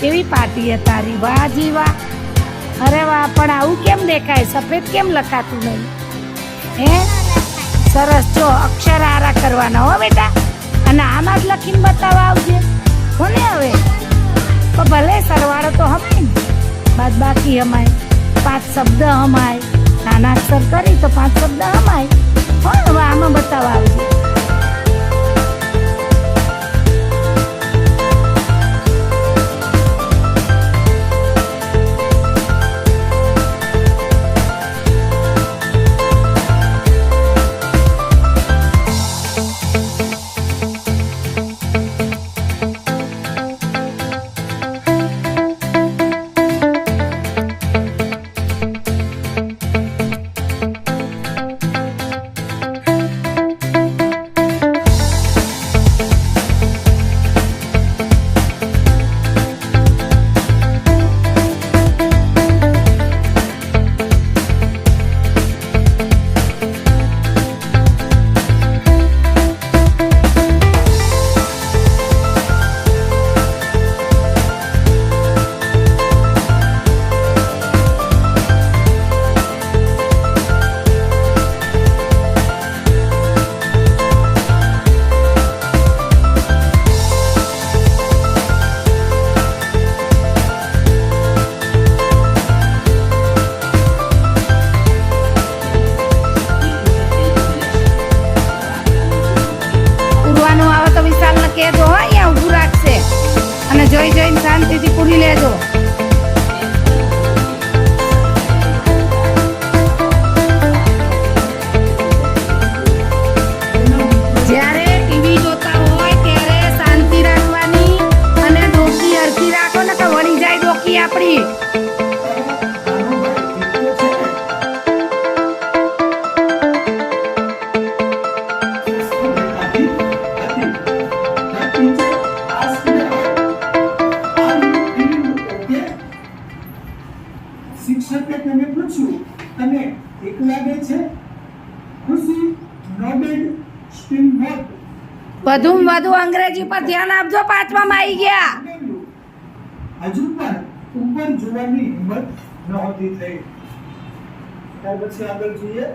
કેવી પાટી હે તારી, વાહ જી વાહ. અરે વાહ, પણ આવું કેમ દેખાય? સફેદ કેમ લખાતું નહીં? હે સરસ. જો અક્ષર આરા કરવાના હો બેટા, અને આમાં જ લખીને બતાવવા આવજે કોને. હવે તો ભલે સરવાળો તો હમાય ને, બાદ બાકી હમાય, 5 શબ્દ હમાય, નાના અક્ષર કરી તો 5 શબ્દ હમાય. હો હવે આમાં બતાવવા આવજે. કહેજો હો, અહીંયા ઊભું રાખશે અને જોઈ જોઈને શાંતિથી પૂરી લેજો. જ્યારે ટીવી જોતા હોય ત્યારે શાંતિ રાખવાની અને ડોકી હરખી રાખો ને કે વળી જાય ડોકી આપણી. શિક્ષકે તેને પૂછ્યું, તને એક લાગે છે? ખુશી નોડેડ સ્ટીલ નોટ. વધુમાં વધુ અંગ્રેજી પર ધ્યાન આપજો, 5માં આવી ગયા. હજુ પણ ઉપર જોવાની હિંમત નહોતી થઈ. ત્યાર પછી આગળ જોઈએ.